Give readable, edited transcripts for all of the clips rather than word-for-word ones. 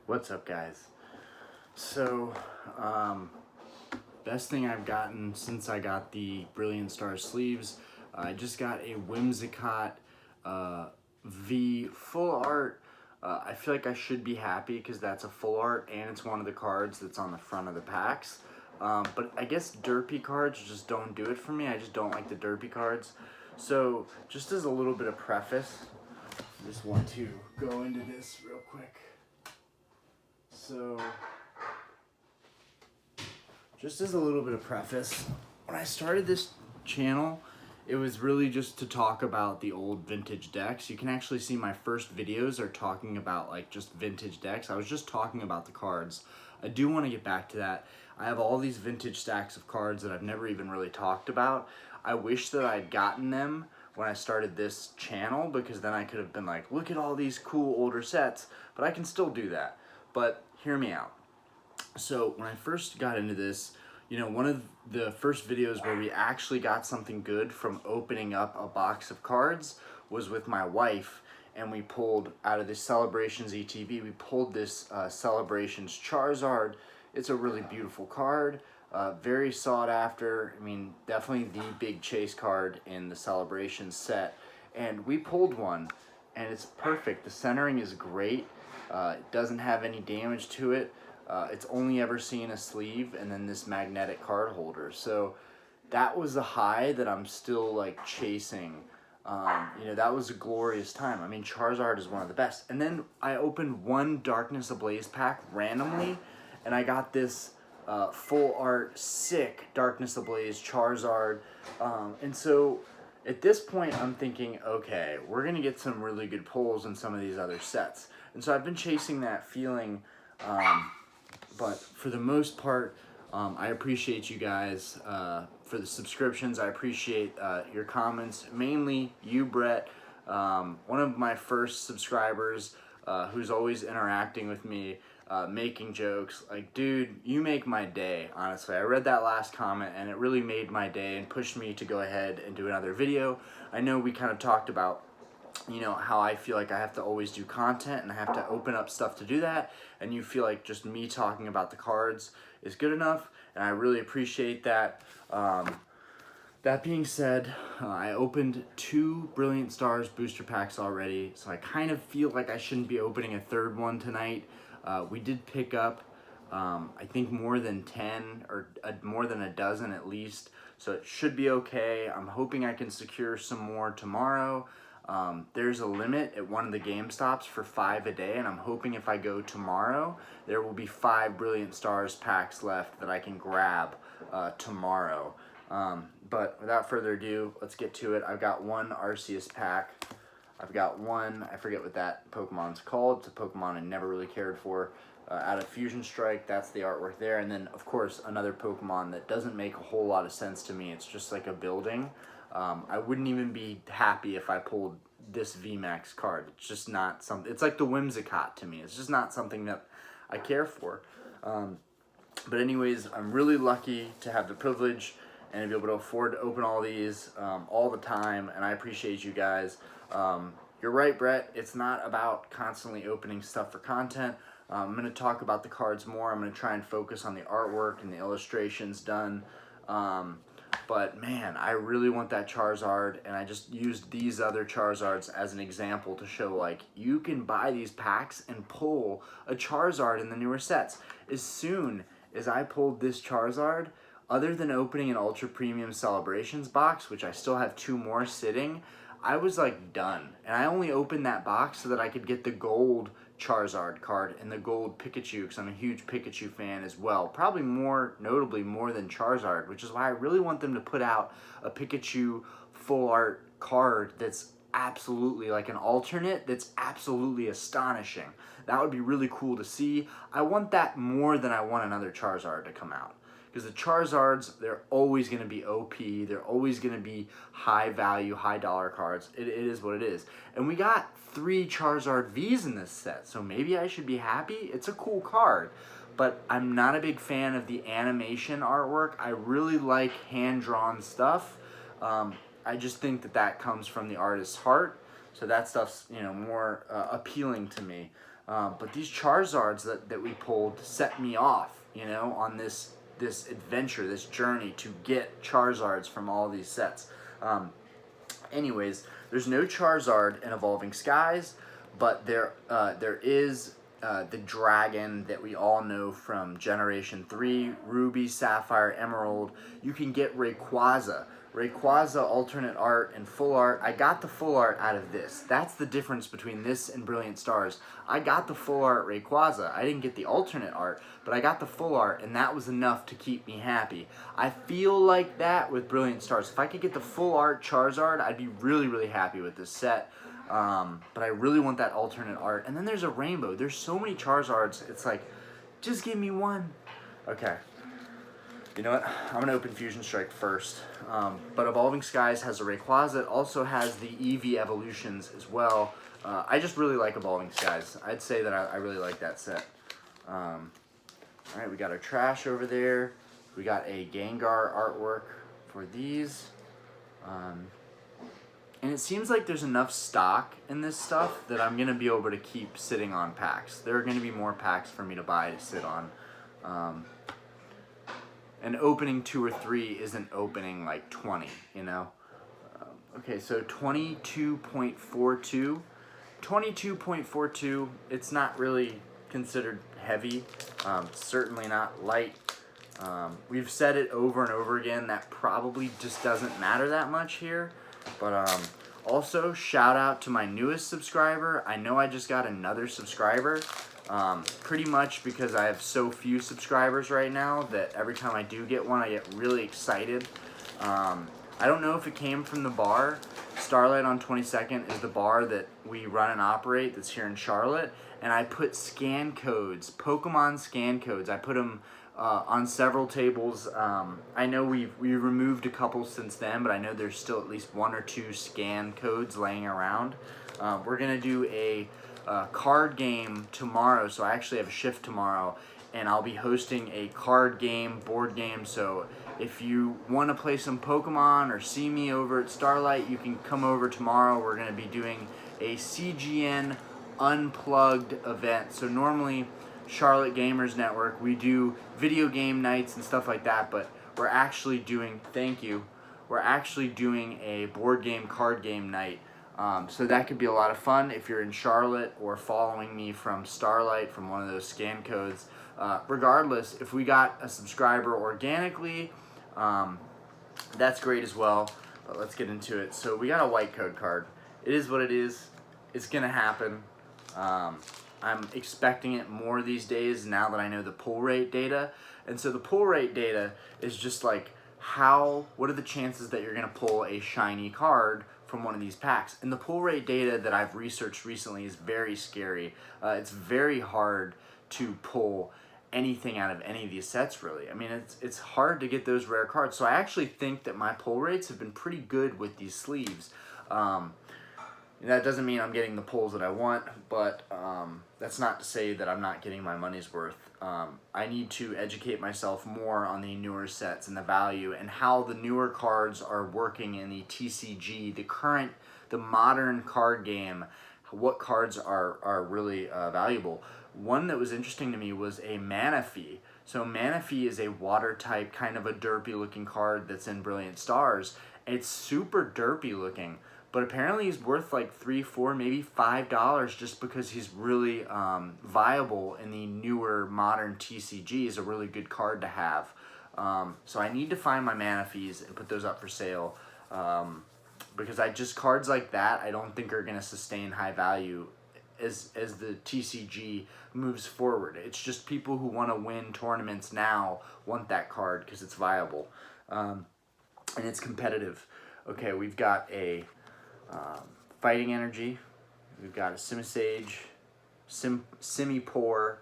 What's up, guys? So, best thing I've gotten since I got the Brilliant Stars sleeves, I just got a Whimsicott V full art. I feel like I should be happy because that's a full art and it's one of the cards that's on the front of the packs. But I guess derpy cards just don't do it for me. I just don't like the derpy cards. So, just as a little bit of preface, I just want to go into this real quick. So, just as a little bit of preface, when I started this channel, it was really just to talk about the old vintage decks. You can actually see my first videos are talking about like just vintage decks. I was just talking about the cards. I do want to get back to that. I have all these vintage stacks of cards that I've never even really talked about. I wish that I'd gotten them when I started this channel, because then I could have been like, look at all these cool older sets, but I can still do that. But hear me out. So when I first got into this, you know, one of the first videos where we actually got something good from opening up a box of cards was with my wife, and we pulled out of this Celebrations ETB, we pulled this Celebrations Charizard. It's a really beautiful card, very sought after. I mean, definitely the big chase card in the Celebrations set. And we pulled one, and it's perfect. The centering is great. It doesn't have any damage to it. It's only ever seen a sleeve and then this magnetic card holder. So that was a high that I'm still like chasing. You know, that was a glorious time. I mean, Charizard is one of the best. And then I opened one Darkness Ablaze pack randomly, and I got this full art sick Darkness Ablaze Charizard. And so at this point, I'm thinking, okay, we're going to get some really good pulls in some of these other sets. And so I've been chasing that feeling, but for the most part, I appreciate you guys for the subscriptions. I appreciate your comments, mainly you, Brett, one of my first subscribers who's always interacting with me, making jokes. Like, dude, you make my day, honestly. I read that last comment and it really made my day and pushed me to go ahead and do another video. I know we kind of talked about, you know, how I feel like I have to always do content and I have to open up stuff to do that, and you feel like just me talking about the cards is good enough, and I really appreciate that. That being said, I opened 2 Brilliant Stars booster packs already, so I kind of feel like I shouldn't be opening a third one tonight. We did pick up, I think, more than 10 or more than a dozen at least, so it should be okay. I'm hoping I can secure some more tomorrow. There's a limit at one of the GameStops for 5 a day, and I'm hoping if I go tomorrow, there will be 5 Brilliant Stars packs left that I can grab tomorrow. But without further ado, let's get to it. I've got one Arceus pack. I've got one, I forget what that Pokemon's called. It's a Pokemon I never really cared for. Out of Fusion Strike, that's the artwork there. And then, of course, another Pokemon that doesn't make a whole lot of sense to me. It's just like a building. I wouldn't even be happy if I pulled this VMAX card. It's just not something. It's like the Whimsicott to me. It's just not something that I care for. But anyways, I'm really lucky to have the privilege and to be able to afford to open all these all the time, and I appreciate you guys. You're right, Brett. It's not about constantly opening stuff for content. I'm going to talk about the cards more. I'm going to try and focus on the artwork and the illustrations done. But man, I really want that Charizard, and I just used these other Charizards as an example to show, like, you can buy these packs and pull a Charizard in the newer sets. As soon as I pulled this Charizard, other than opening an Ultra Premium Celebrations box, which I still have 2 more sitting, I was like done. And I only opened that box so that I could get the gold Charizard card and the gold Pikachu, because I'm a huge Pikachu fan as well. Probably notably more than Charizard, which is why I really want them to put out a Pikachu full art card that's absolutely like an alternate, that's absolutely astonishing. That would be really cool to see. I want that more than I want another Charizard to come out. Because the Charizards, they're always going to be OP. They're always going to be high value, high dollar cards. It is what it is. And we got 3 Charizard Vs in this set, so maybe I should be happy. It's a cool card, but I'm not a big fan of the animation artwork. I really like hand-drawn stuff. I just think that comes from the artist's heart, so that stuff's, you know, more appealing to me. But these Charizards that we pulled set me off, you know, on this adventure, this journey to get Charizards from all these sets. Anyways, there's no Charizard in Evolving Skies, but there is the dragon that we all know from Generation 3, Ruby, Sapphire, Emerald. You can get Rayquaza. Rayquaza alternate art and full art. I got the full art out of this. That's the difference between this and Brilliant Stars. I got the full art Rayquaza. I didn't get the alternate art, but I got the full art, and that was enough to keep me happy. I feel like that with Brilliant Stars. If I could get the full art Charizard, I'd be really, really happy with this set. But I really want that alternate art. And then there's a rainbow. There's so many Charizards. It's like, just give me one. Okay. You know what? I'm going to open Fusion Strike first. But Evolving Skies has a Rayquaza. It also has the Eevee evolutions as well. I just really like Evolving Skies. I'd say that I really like that set. Alright, we got our trash over there. We got a Gengar artwork for these. And it seems like there's enough stock in this stuff that I'm going to be able to keep sitting on packs. There are going to be more packs for me to buy to sit on. And opening 2 or 3 isn't opening like 20, you know? Okay, so 22.42. 22.42, it's not really considered heavy. Certainly not light. We've said it over and over again, that probably just doesn't matter that much here. But also, shout out to my newest subscriber. I know I just got another subscriber. Pretty much because I have so few subscribers right now that every time I do get one, I get really excited. I don't know if it came from the bar. Starlight on 22nd is the bar that we run and operate that's here in Charlotte. And I put scan codes, Pokemon scan codes. I put them on several tables. I know we removed a couple since then, but I know there's still at least 1 or 2 scan codes laying around. We're going to do a card game tomorrow, so I actually have a shift tomorrow, and I'll be hosting a card game, board game, so if you want to play some Pokemon or see me over at Starlight, you can come over tomorrow. We're going to be doing a CGN Unplugged event. So normally, Charlotte Gamers Network, we do video game nights and stuff like that, but we're actually doing, we're actually doing a board game, card game night. So that could be a lot of fun if you're in Charlotte or following me from Starlight, from one of those scan codes. Regardless, if we got a subscriber organically, that's great as well. But let's get into it. So we got a white code card. It is what it is. It's going to happen. I'm expecting it more these days now that I know the pull rate data. And so the pull rate data is just like what are the chances that you're going to pull a shiny card from one of these packs. And the pull rate data that I've researched recently is very scary. It's very hard to pull anything out of any of these sets, really. I mean, it's hard to get those rare cards. So I actually think that my pull rates have been pretty good with these sleeves. That doesn't mean I'm getting the pulls that I want, but that's not to say that I'm not getting my money's worth. I need to educate myself more on the newer sets and the value and how the newer cards are working in the TCG, the modern card game, what cards are really valuable. One that was interesting to me was a Manaphy. So Manaphy is a water type, kind of a derpy looking card that's in Brilliant Stars. It's super derpy looking. But apparently he's worth like $3, $4, maybe $5 just because he's really viable in the newer modern TCG. He's a really good card to have. So I need to find my Manaphys and put those up for sale. Because cards like that I don't think are going to sustain high value as the TCG moves forward. It's just people who want to win tournaments now want that card because it's viable. And it's competitive. Okay, we've got a Fighting Energy. We've got a Simisage, Simipour.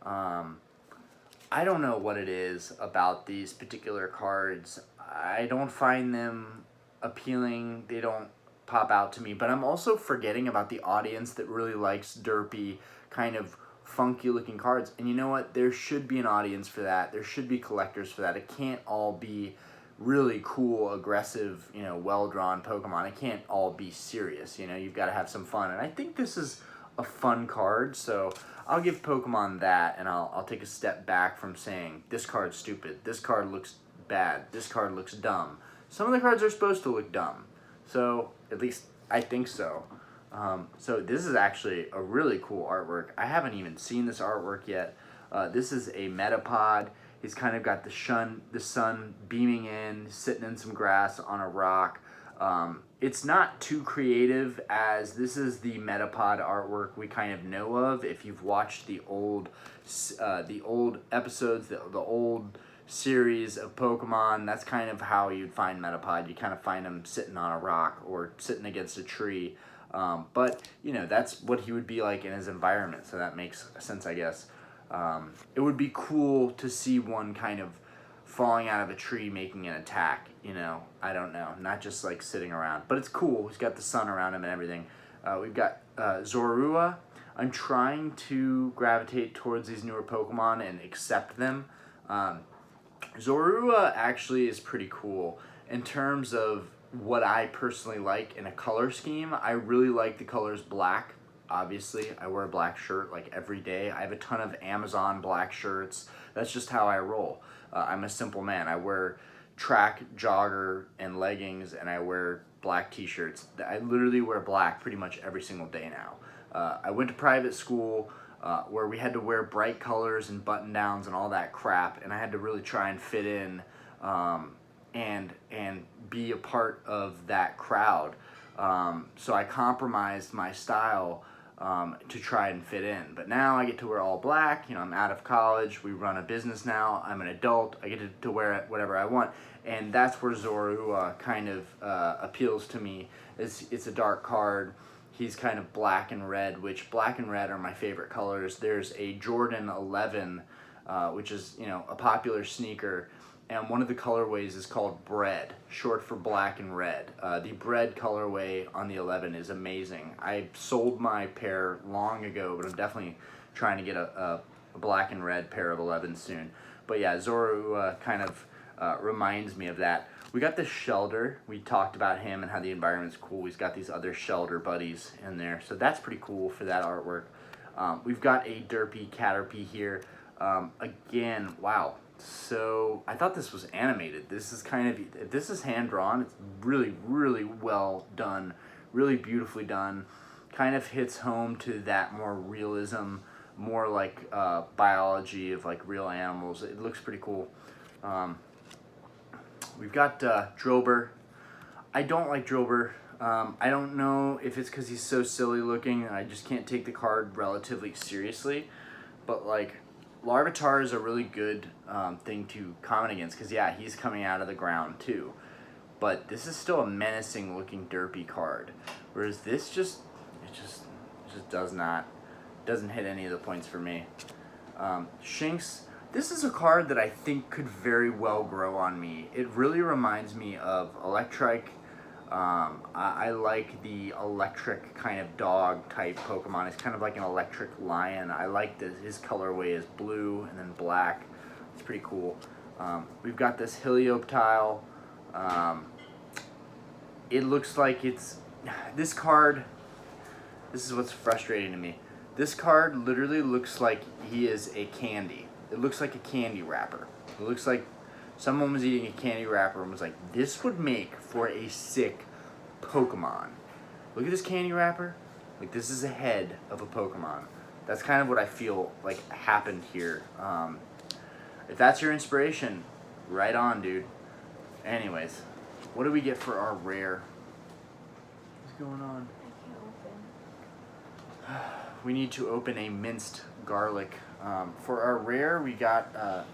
I don't know what it is about these particular cards. I don't find them appealing. They don't pop out to me. But I'm also forgetting about the audience that really likes derpy, kind of funky looking cards. And you know what? There should be an audience for that. There should be collectors for that. It can't all be really cool, aggressive, well-drawn Pokemon. It can't all be serious, you've got to have some fun. And I think this is a fun card. So I'll give Pokemon that, and I'll take a step back from saying this card's stupid, this card looks bad, this card looks dumb. Some of the cards are supposed to look dumb, so at least I think so. So this is actually a really cool artwork. I haven't even seen this artwork yet. This is a Metapod. He's kind of got the sun beaming in, sitting in some grass on a rock. It's not too creative, as this is the Metapod artwork we kind of know of. If you've watched the old episodes, the old series of Pokemon, that's kind of how you'd find Metapod. You kind of find him sitting on a rock or sitting against a tree. But, you know, that's what he would be like in his environment, so that makes sense, I guess. It would be cool to see one kind of falling out of a tree making an attack, you know, I don't know, not just like sitting around, but it's cool. He's got the sun around him and everything. We've got Zorowa. I'm trying to gravitate towards these newer Pokemon and accept them. Zorowa actually is pretty cool in terms of what I personally like in a color scheme. I really like the colors black. Obviously, I wear a black shirt like every day. I have a ton of Amazon black shirts. That's just how I roll. I'm a simple man. I wear track, jogger, and leggings, and I wear black t-shirts. I literally wear black pretty much every single day now. I went to private school where we had to wear bright colors and button downs and all that crap, and I had to really try and fit in and be a part of that crowd. So I compromised my style to try and fit in. But now I get to wear all black. You know, I'm out of college. We run a business now. I'm an adult. I get to wear whatever I want. And that's where Zorowa kind of appeals to me. It's a dark card. He's kind of black and red, which black and red are my favorite colors. There's a Jordan 11, which is, you know, a popular sneaker. And one of the colorways is called Bread, short for black and red. The Bread colorway on the 11 is amazing. I sold my pair long ago, but I'm definitely trying to get a black and red pair of 11 soon. But yeah, Zorowa kind of reminds me of that. We got the Shelder. We talked about him and how the environment's cool. He's got these other Shelder buddies in there, so that's pretty cool for that artwork. We've got a Derpy Caterpie here. Again, wow. So I thought this was animated. This is kind of, if this is hand drawn, it's really, really well done, really beautifully done. Kind of hits home to that more realism, more like biology of like real animals. It looks pretty cool. We've got Drober. I don't like Drober. I don't know if it's because he's so silly looking. I just can't take the card relatively seriously. But like, Larvitar is a really good thing to comment against, because yeah, he's coming out of the ground too. But this is still a menacing looking derpy card, whereas this just doesn't hit any of the points for me. Shinx, this is a card that I think could very well grow on me. It really reminds me of Electrike. I like the electric kind of dog type Pokemon. It's kind of like an electric lion. I like that his colorway is blue and then black. It's pretty cool. We've got this Helioptile. It looks like it's... This card... This is what's frustrating to me. This card literally looks like he is a candy. It looks like a candy wrapper. It looks like someone was eating a candy wrapper and was like, this would make for a sick Pokemon. Look at this candy wrapper. Like, this is a head of a Pokemon. That's kind of what I feel like happened here. If that's your inspiration, right on, dude. Anyways, what do we get for our rare? What's going on? I can't open. We need to open a minced garlic. For our rare, we got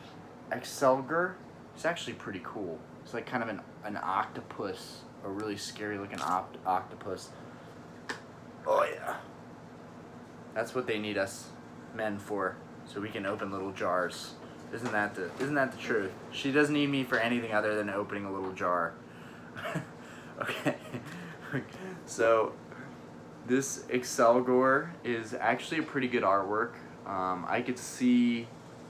Excelger. It's actually pretty cool. It's like kind of an octopus, a really scary looking octopus. Oh yeah. That's what they need us men for, so we can open little jars. Isn't that the truth? She doesn't need me for anything other than opening a little jar. Okay. So this Excelgor is actually a pretty good artwork. I could see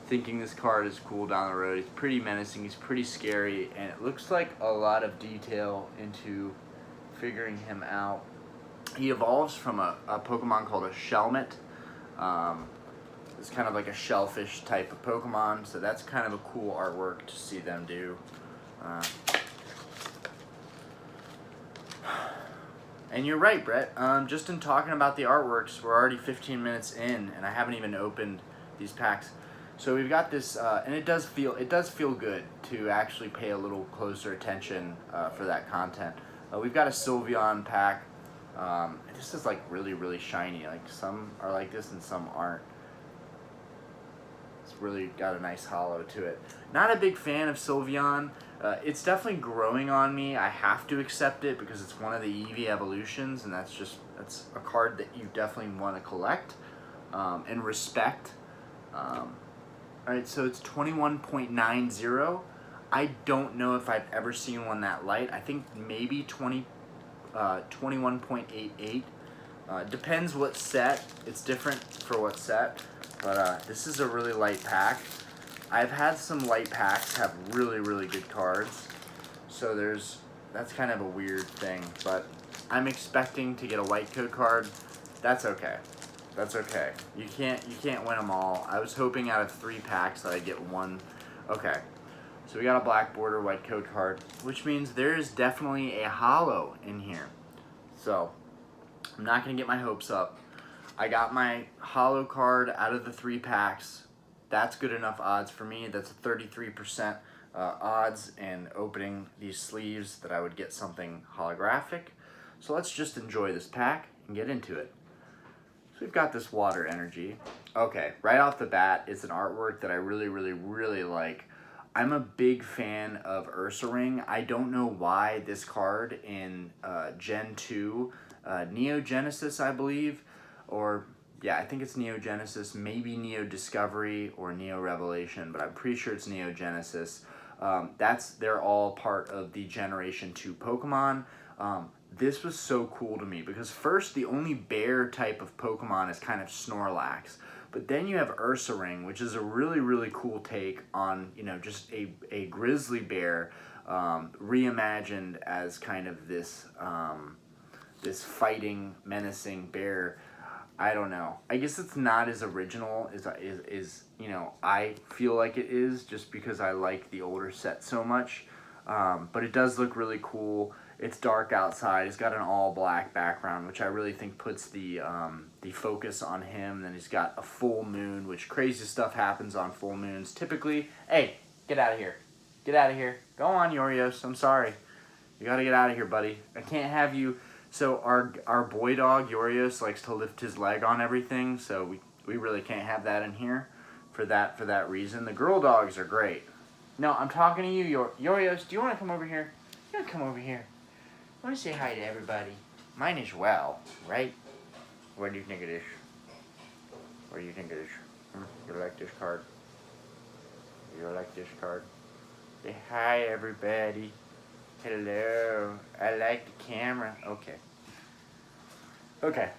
thinking this card is cool down the road. He's pretty menacing, he's pretty scary, and it looks like a lot of detail into figuring him out. He evolves from a Pokemon called a Shelmet. It's kind of like a shellfish type of Pokemon, so that's kind of a cool artwork to see them do. And you're right, Brett. Just in talking about the artworks, we're already 15 minutes in, and I haven't even opened these packs. So we've got this, and it does feel good to actually pay a little closer attention for that content. We've got a Sylveon Pack. This is like really shiny. Like some are like this and some aren't. It's really got a nice hollow to it. Not a big fan of Sylveon. It's definitely growing on me. I have to accept it because it's one of the Eevee evolutions, and that's a card that you definitely want to collect and respect. Alright, so it's 21.90. I don't know if I've ever seen one that light. I think maybe 21.88. Depends what set. It's different for what set. But this is a really light pack. I've had some light packs have really good cards. So that's kind of a weird thing. But I'm expecting to get a white code card. That's okay. That's okay. You can't win them all. I was hoping out of 3 packs that I'd get one. Okay. So we got a black border white code card, which means there is definitely a holo in here. So I'm not going to get my hopes up. I got my holo card out of the 3 packs. That's good enough odds for me. That's a 33% odds in opening these sleeves that I would get something holographic. So let's just enjoy this pack and get into it. So we've got this water energy. Okay, right off the bat, it's an artwork that I really like. I'm a big fan of Ursaring. I don't know why this card in Gen 2, Neo Genesis, I believe, or yeah, I think it's Neo Genesis, maybe Neo Discovery or Neo Revelation, but I'm pretty sure it's Neo Genesis. They're all part of the Generation 2 Pokemon. This was so cool to me because first, the only bear type of Pokemon is kind of Snorlax. But then you have Ursaring, which is a really cool take on, just a grizzly bear reimagined as kind of this this fighting, menacing bear. I don't know. I guess it's not as original as I feel like it is, just because I like the older set so much. But it does look really cool. It's dark outside. He's got an all black background, which I really think puts the focus on him. Then he's got a full moon, which crazy stuff happens on full moons. Typically, hey, get out of here. Get out of here. Go on, Yorios. I'm sorry. You gotta get out of here, buddy. I can't have you. So our boy dog, Yorios, likes to lift his leg on everything, so we really can't have that in here for that reason. The girl dogs are great. No, I'm talking to you, Yorios. Do you want to come over here? You want to come over here? I want to say hi to everybody. Mine as well, right? What do you think it is? What do you think it is? You like this card? You like this card? Say hi, everybody. Hello. I like the camera. Okay.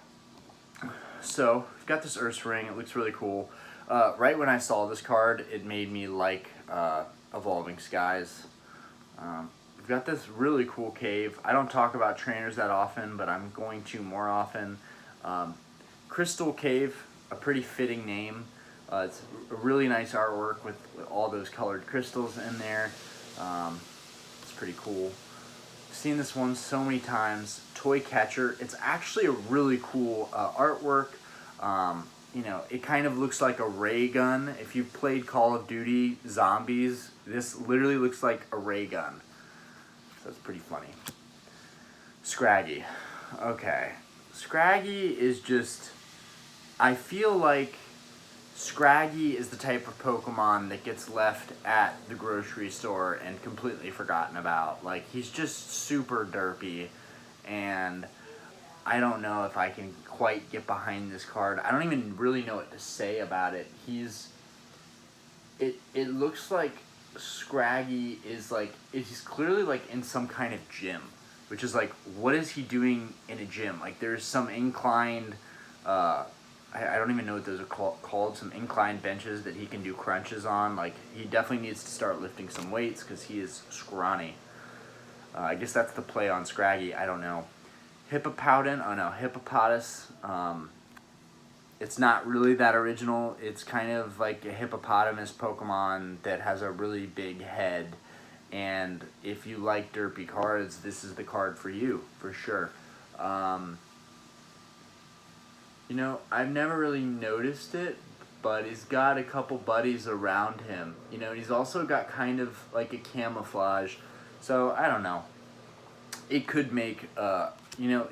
So, we've got this Ursaring. It looks really cool. Right when I saw this card, it made me like Evolving Skies. We've got this really cool cave. I don't talk about trainers that often, but I'm going to more often. Crystal Cave, a pretty fitting name. It's a really nice artwork with all those colored crystals in there. It's pretty cool. I've seen this one so many times. Toy Catcher. It's actually a really cool artwork. It kind of looks like a ray gun. If you've played Call of Duty Zombies, this literally looks like a ray gun. So that's pretty funny. Scraggy. Okay. Scraggy is just... I feel like Scraggy is the type of Pokemon that gets left at the grocery store and completely forgotten about. Like, he's just super derpy, and I don't know if I can quite get behind this card. I don't even really know what to say about it. It looks like Scraggy is like, he's clearly like in some kind of gym, which is like, what is he doing in a gym? Like, there's some inclined, I don't even know what those are called, some inclined benches that he can do crunches on. Like, he definitely needs to start lifting some weights because he is scrawny. I guess that's the play on Scraggy, I don't know. Hippopowden, oh no, Hippopotas. It's not really that original. It's kind of like a hippopotamus Pokemon that has a really big head. And if you like derpy cards, this is the card for you, for sure. You know, I've never really noticed it, but he's got a couple buddies around him. You know, he's also got kind of like a camouflage. So, I don't know. It could make, you know,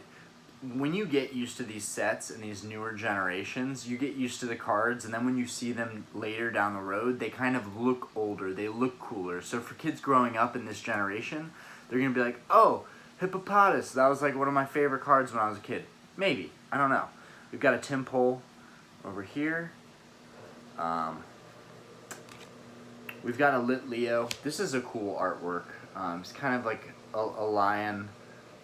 when you get used to these sets and these newer generations, you get used to the cards, and then when you see them later down the road, they kind of look older, they look cooler. So for kids growing up in this generation, they're going to be like, oh, Hippopotas, that was like one of my favorite cards when I was a kid. Maybe, I don't know. We've got a Timpole over here. We've got a Lit Leo. This is a cool artwork. It's kind of like a lion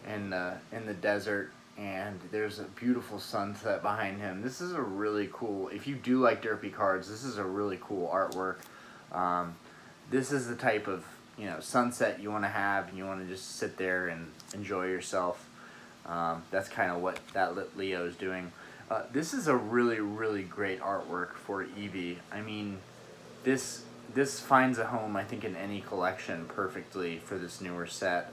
in the desert, and there's a beautiful sunset behind him. This is a really cool, if you do like derpy cards, this is a really cool artwork. This is the type of, you know, sunset you want to have, and you want to just sit there and enjoy yourself. That's kind of what that Lit Leo is doing. This is a really, really great artwork for Eevee. I mean, this finds a home, I think, in any collection perfectly for this newer set.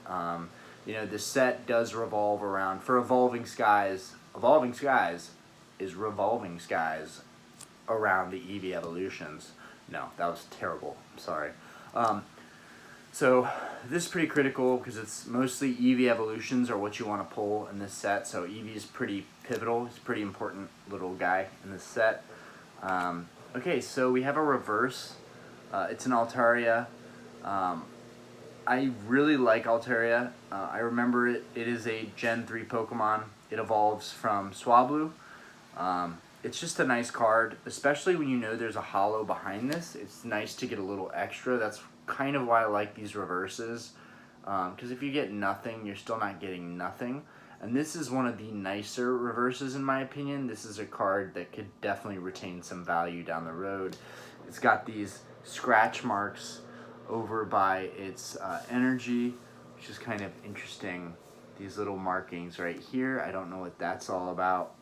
You know, this set does revolve around, for Evolving Skies is Revolving Skies around the Eevee evolutions. No, that was terrible. I'm sorry. So this is pretty critical because it's mostly Eevee evolutions are what you want to pull in this set. So Eevee is pretty pivotal. He's a pretty important little guy in this set. Okay, so we have a reverse. It's an Altaria. I really like Altaria. I remember it. It is a Gen 3 Pokemon. It evolves from Swablu. It's just a nice card, especially when you know there's a holo behind this. It's nice to get a little extra. That's kind of why I like these reverses. Because if you get nothing, you're still not getting nothing. And this is one of the nicer reverses in my opinion. This is a card that could definitely retain some value down the road. It's got these scratch marks over by its energy, which is kind of interesting. These little markings right here, I don't know what that's all about.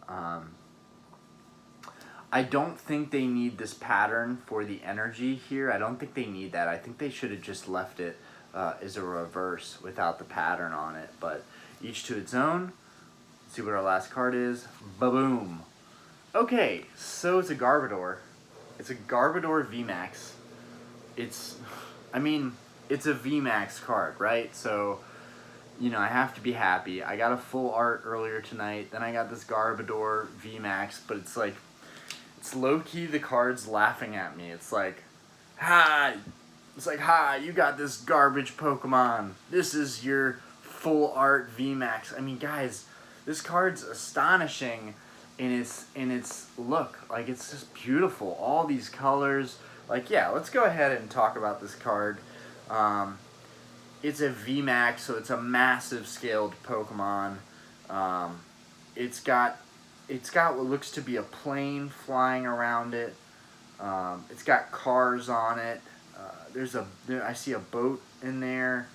I don't think they need this pattern for the energy here. I don't think they need that. I think they should have just left it as a reverse without the pattern on it. But each to its own. Let's see what our last card is. Ba-boom. Okay, so it's a Garbodor. It's a Garbodor VMAX. It's a VMAX card, right? So, you know, I have to be happy. I got a full art earlier tonight. Then I got this Garbodor VMAX, but it's like, it's low-key the card's laughing at me. It's like, hi. It's like, hi, you got this garbage Pokemon. This is your full art VMAX. I mean, guys, this card's astonishing in its look. Like, it's just beautiful. All these colors. Like, yeah, let's go ahead and talk about this card. It's a VMAX, so it's a massive scaled Pokemon. It's got what looks to be a plane flying around it. It's got cars on it. I see a boat in there.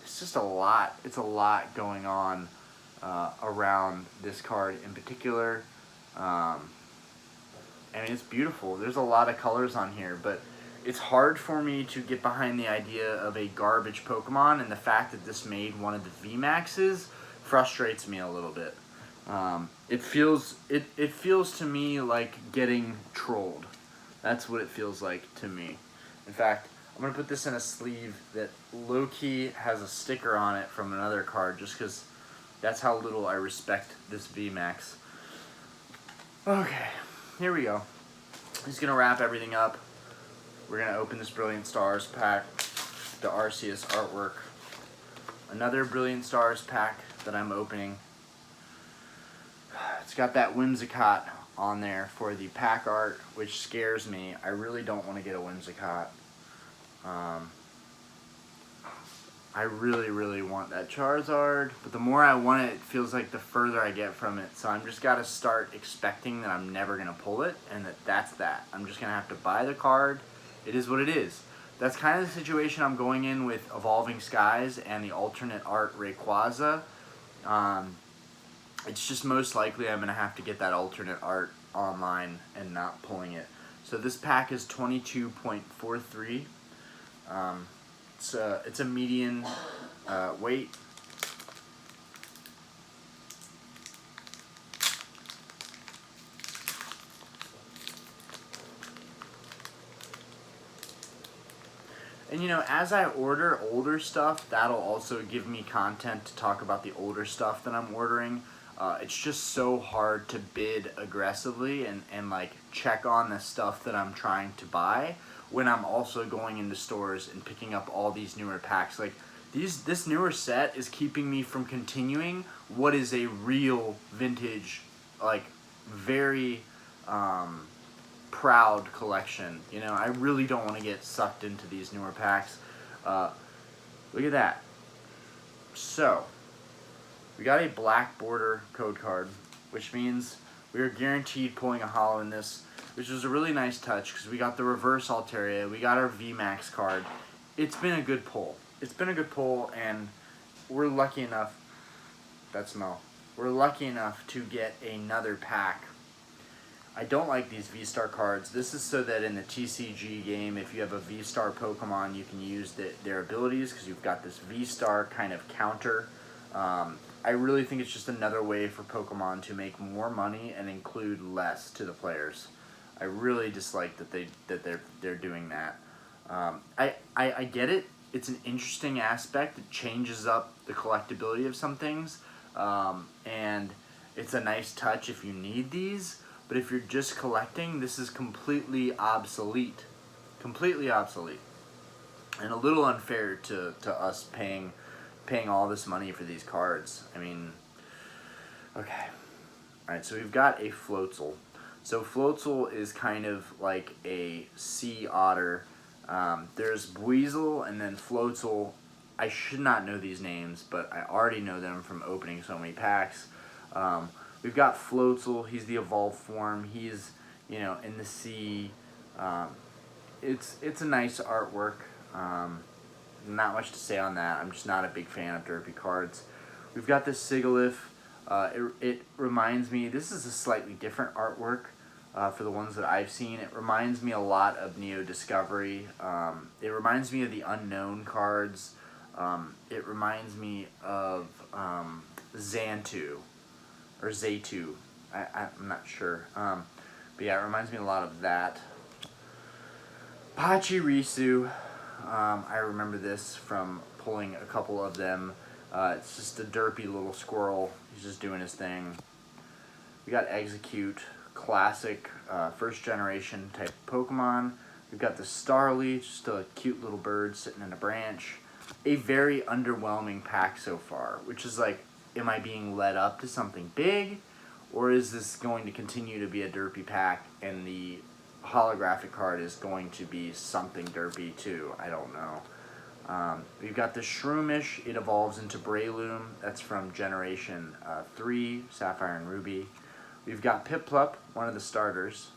It's just a lot. It's a lot going on around this card in particular. I mean, it's beautiful. There's a lot of colors on here, but it's hard for me to get behind the idea of a garbage Pokemon, and the fact that this made one of the VMAXs frustrates me a little bit. It feels to me like getting trolled. That's what it feels like to me. In fact, I'm going to put this in a sleeve that low-key has a sticker on it from another card, just because that's how little I respect this VMAX. Okay, here we go. Just going to wrap everything up. We're going to open this Brilliant Stars pack, the Arceus artwork. Another Brilliant Stars pack that I'm opening. It's got that Whimsicott on there for the pack art, which scares me. I really don't want to get a Whimsicott. I really, really want that Charizard, but the more I want it, it feels like the further I get from it. So I'm just got to start expecting that I'm never going to pull it, and that's that. I'm just going to have to buy the card. It is what it is. That's kind of the situation I'm going in with Evolving Skies and the alternate art Rayquaza. it's just most likely I'm going to have to get that alternate art online and not pulling it. So this pack is 22.43. It's a median weight. And you know, as I order older stuff, that'll also give me content to talk about the older stuff that I'm ordering. It's just so hard to bid aggressively and like check on the stuff that I'm trying to buy when I'm also going into stores and picking up all these newer packs. Like this newer set is keeping me from continuing what is a real vintage, like very proud collection. You know, I really don't want to get sucked into these newer packs. Look at that. So, we got a black border code card, which means we are guaranteed pulling a holo in this, which was a really nice touch because we got the reverse Altaria, we got our VMAX card. It's been a good pull. It's been a good pull, and we're lucky enough, that smell, we're lucky enough to get another pack. I don't like these V-Star cards. This is so that in the TCG game, if you have a V-Star Pokemon, you can use their abilities because you've got this V-Star kind of counter. I really think it's just another way for Pokemon to make more money and include less to the players. I really dislike that they're doing that. I get it. It's an interesting aspect. It changes up the collectability of some things, and it's a nice touch if you need these. But if you're just collecting, this is completely obsolete. Completely obsolete. And a little unfair to us paying all this money for these cards. I mean, okay. Alright, so we've got a Floatzel. So Floatzel is kind of like a sea otter. There's Buizel and then Floatzel. I should not know these names, but I already know them from opening so many packs. We've got Floatzel. He's the evolved form. He's, you know, in the sea. It's a nice artwork. Not much to say on that. I'm just not a big fan of derpy cards. We've got this Sigilyph. It reminds me, this is a slightly different artwork for the ones that I've seen. It reminds me a lot of Neo Discovery. It reminds me of the Unknown cards. It reminds me of Xantu. Or Zaytu. I'm not sure. But yeah, it reminds me a lot of that. Pachirisu. I remember this from pulling a couple of them. It's just a derpy little squirrel. He's just doing his thing. We got Execute. Classic first generation type Pokemon. We've got the Starly, just a cute little bird sitting in a branch. A very underwhelming pack so far, which is like, am I being led up to something big, or is this going to continue to be a derpy pack and the holographic card is going to be something derpy too? I don't know. We've got the Shroomish. It evolves into Breloom. That's from Generation 3, Sapphire and Ruby. We've got Piplup, one of the starters.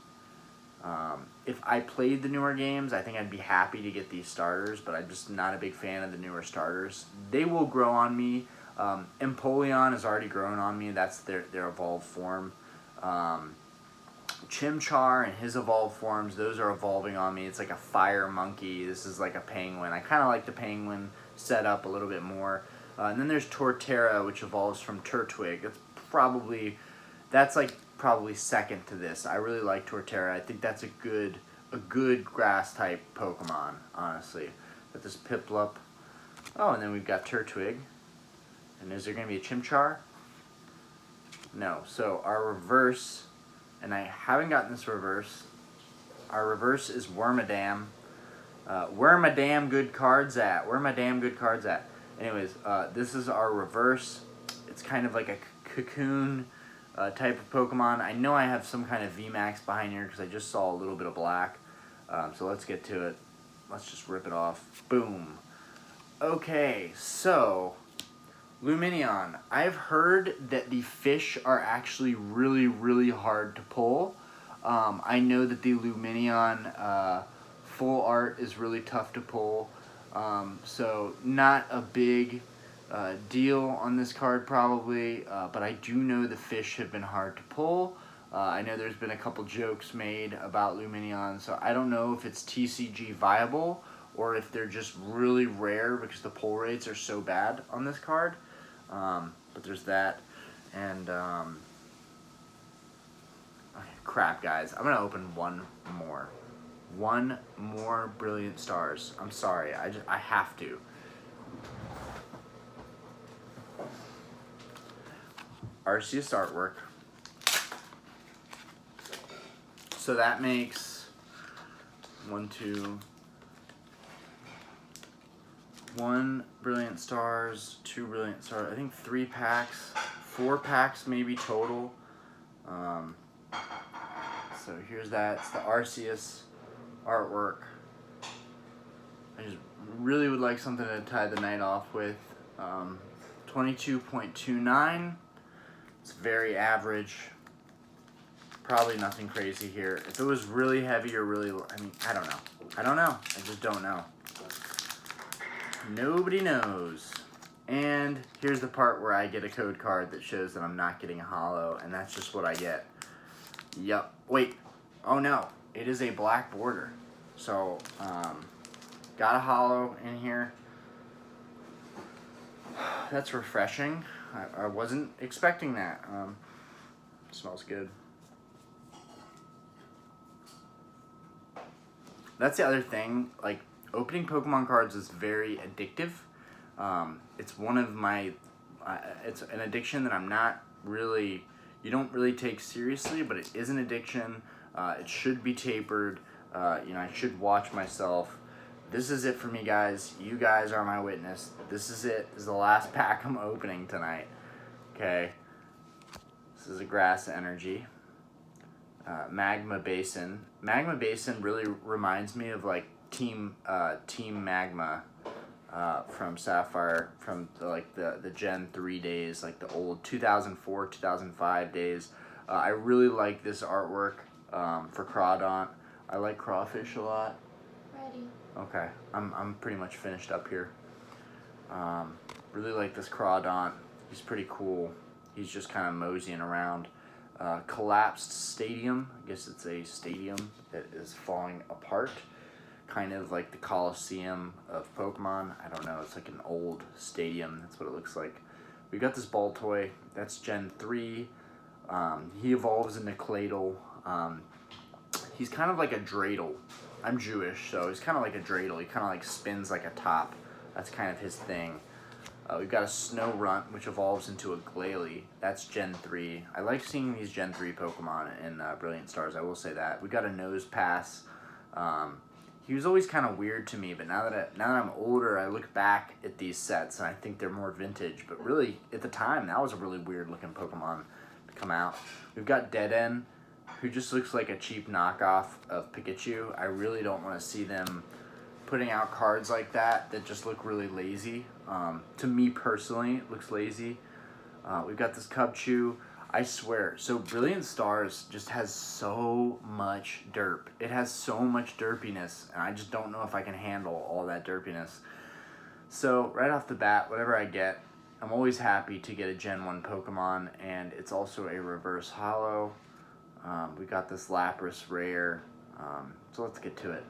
If I played the newer games, I think I'd be happy to get these starters, but I'm just not a big fan of the newer starters. They will grow on me. Empoleon has already grown on me. That's their evolved form. Chimchar and his evolved forms, those are evolving on me. It's like a fire monkey. This is like a penguin. I kind of like the penguin setup a little bit more. And then there's Torterra, which evolves from Turtwig. That's probably second to this. I really like Torterra. I think that's a good grass type Pokemon, honestly. Got this Piplup. Oh, and then we've got Turtwig. And is there going to be a Chimchar? No. So our reverse, and I haven't gotten this reverse. Our reverse is Wormadam. Where are my damn good cards at? Where are my damn good cards at? Anyways, this is our reverse. It's kind of like a cocoon type of Pokemon. I know I have some kind of VMAX behind here because I just saw a little bit of black. So let's get to it. Let's just rip it off. Boom. Okay, so Lumineon. I've heard that the fish are actually really, really hard to pull. I know that the Lumineon full art is really tough to pull. So not a big deal on this card probably, but I do know the fish have been hard to pull. I know there's been a couple jokes made about Lumineon, so I don't know if it's TCG viable or if they're just really rare because the pull rates are so bad on this card. But there's that. And okay, crap, guys. I'm gonna open one more. One more Brilliant Stars. I'm sorry. I have to. Arceus artwork. So that makes 1 Brilliant Stars, 2 Brilliant Stars, I think 3 packs, 4 packs maybe total. So here's that. It's the Arceus artwork. I just really would like something to tie the night off with. 22.29. It's very average. Probably nothing crazy here. If it was really heavy or really, I mean, I don't know. I don't know. I just don't know. Nobody knows. And here's the part where I get a code card that shows that I'm not getting a holo, and that's just what I get. Yep. Wait. Oh no. It is a black border. So, got a holo in here. That's refreshing. I wasn't expecting that. Smells good. That's the other thing, like, opening Pokemon cards is very addictive. It's one of my, it's an addiction that I'm not really, you don't really take seriously, but it is an addiction. It should be tapered. You know, I should watch myself. This is it for me, guys. You guys are my witness. This is it. This is the last pack I'm opening tonight. Okay. This is a Grass Energy. Magma Basin. Magma Basin really reminds me of like Team Magma from Sapphire, from the Gen 3 days, like the old 2004, 2005 days. I really like this artwork for Crawdaunt. I like Crawfish a lot. Ready. Okay, I'm pretty much finished up here. Really like this Crawdaunt. He's pretty cool. He's just kind of moseying around. Collapsed stadium. I guess it's a stadium that is falling apart. Kind of like the Coliseum of Pokemon. I don't know. It's like an old stadium. That's what it looks like. We got this ball toy. That's Gen 3. He evolves into Claydol. He's kind of like a dreidel. I'm Jewish, so he's kind of like a dreidel. He kind of like spins like a top. That's kind of his thing. We've got a Snorunt, which evolves into a Glalie. That's Gen 3. I like seeing these Gen 3 Pokemon in Brilliant Stars, I will say that. We got a Nose Pass. He was always kind of weird to me, but now that I'm older, I look back at these sets and I think they're more vintage. But really, at the time, that was a really weird-looking Pokemon to come out. We've got Dead End, who just looks like a cheap knockoff of Pikachu. I really don't want to see them putting out cards like that just look really lazy. To me personally, it looks lazy. We've got this Cubchoo. I swear, so Brilliant Stars just has so much derp. It has so much derpiness, and I just don't know if I can handle all that derpiness. So right off the bat, whatever I get, I'm always happy to get a Gen 1 Pokemon, and it's also a reverse holo. We got this Lapras rare, so let's get to it.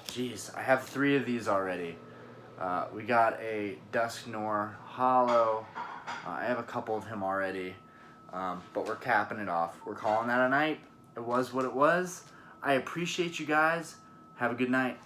Jeez, I have 3 of these already. We got a Dusknoir holo. I have a couple of him already, but we're capping it off. We're calling that a night. It was what it was. I appreciate you guys. Have a good night.